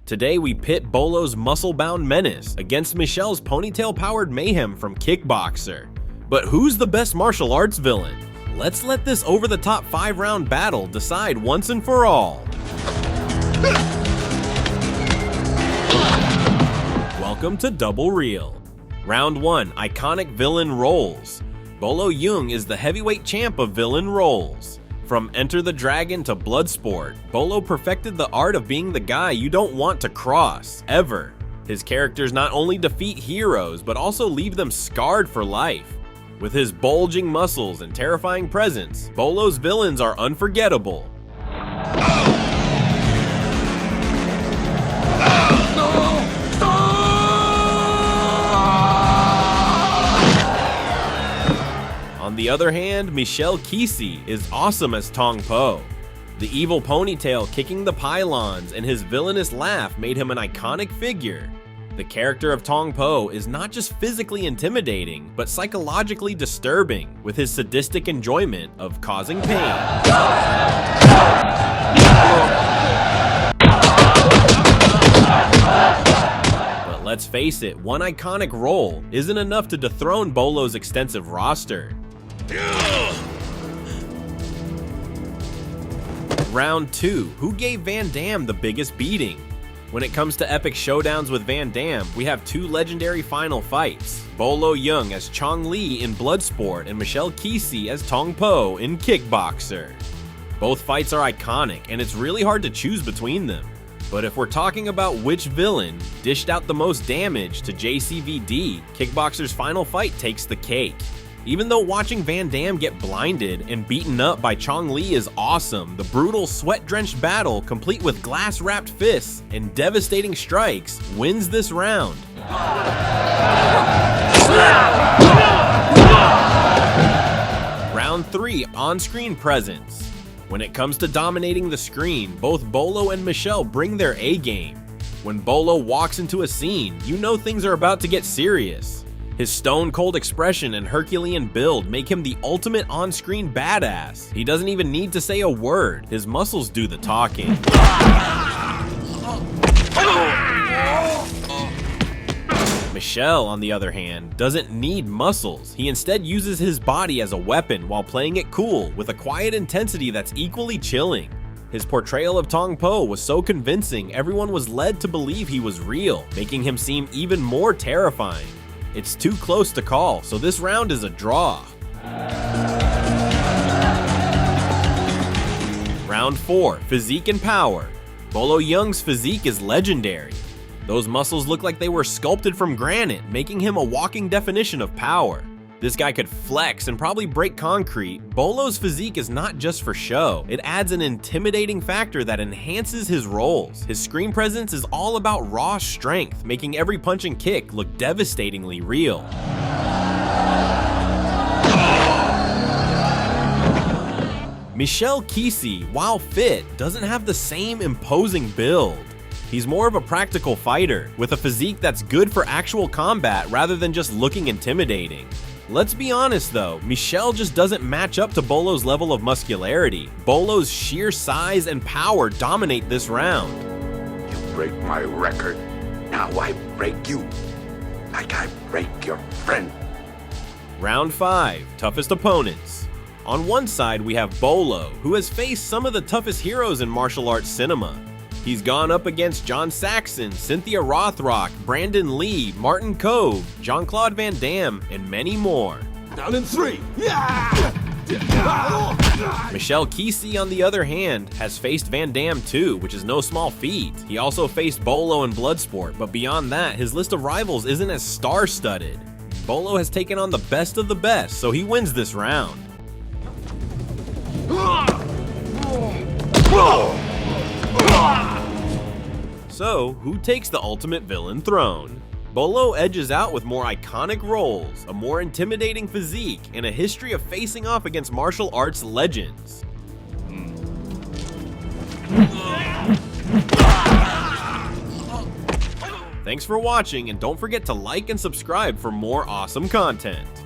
Today we pit Bolo's muscle-bound menace against Michel's ponytail-powered mayhem from Kickboxer. But who's the best martial arts villain? Let's let this over-the-top 5-round battle decide once and for all. Welcome to Double Reel. Round 1, iconic villain roles. Bolo Yeung is the heavyweight champ of villain roles. From Enter the Dragon to Bloodsport, Bolo perfected the art of being the guy you don't want to cross, ever. His characters not only defeat heroes, but also leave them scarred for life. With his bulging muscles and terrifying presence, Bolo's villains are unforgettable. On the other hand, Michel Qissi is awesome as Tong Po. The evil ponytail kicking the pylons and his villainous laugh made him an iconic figure. The character of Tong Po is not just physically intimidating, but psychologically disturbing, with his sadistic enjoyment of causing pain. But let's face it, one iconic role isn't enough to dethrone Bolo's extensive roster. Round 2, who gave Van Damme the biggest beating? When it comes to epic showdowns with Van Damme, we have two legendary final fights. Bolo Yeung as Chong Li in Bloodsport and Michel Qissi as Tong Po in Kickboxer. Both fights are iconic and it's really hard to choose between them. But if we're talking about which villain dished out the most damage to JCVD, Kickboxer's final fight takes the cake. Even though watching Van Damme get blinded and beaten up by Chong Li is awesome, the brutal, sweat-drenched battle, complete with glass-wrapped fists and devastating strikes, wins this round. Round 3, on-screen presence. When it comes to dominating the screen, both Bolo and Michel bring their A-game. When Bolo walks into a scene, you know things are about to get serious. His stone-cold expression and Herculean build make him the ultimate on-screen badass. He doesn't even need to say a word, his muscles do the talking. Michel, on the other hand, doesn't need muscles. He instead uses his body as a weapon while playing it cool, with a quiet intensity that's equally chilling. His portrayal of Tong Po was so convincing, everyone was led to believe he was real, making him seem even more terrifying. It's too close to call, so this round is a draw. Round 4, physique and power. Bolo Yeung's physique is legendary. Those muscles look like they were sculpted from granite, making him a walking definition of power. This guy could flex and probably break concrete. Bolo's physique is not just for show. It adds an intimidating factor that enhances his roles. His screen presence is all about raw strength, making every punch and kick look devastatingly real. Michel Qissi, while fit, doesn't have the same imposing build. He's more of a practical fighter, with a physique that's good for actual combat rather than just looking intimidating. Let's be honest though, Michel just doesn't match up to Bolo's level of muscularity. Bolo's sheer size and power dominate this round. You break my record, now I break you, like I break your friend. Round 5, toughest opponents. On one side we have Bolo, who has faced some of the toughest heroes in martial arts cinema. He's gone up against John Saxon, Cynthia Rothrock, Brandon Lee, Martin Kove, Jean-Claude Van Damme, and many more. Down in 3. Michel Qissi, on the other hand, has faced Van Damme too, which is no small feat. He also faced Bolo in Bloodsport, but beyond that, his list of rivals isn't as star-studded. Bolo has taken on the best of the best, so he wins this round. So, who takes the ultimate villain throne? Bolo edges out with more iconic roles, a more intimidating physique, and a history of facing off against martial arts legends. Thanks for watching, and don't forget to like and subscribe for more awesome content.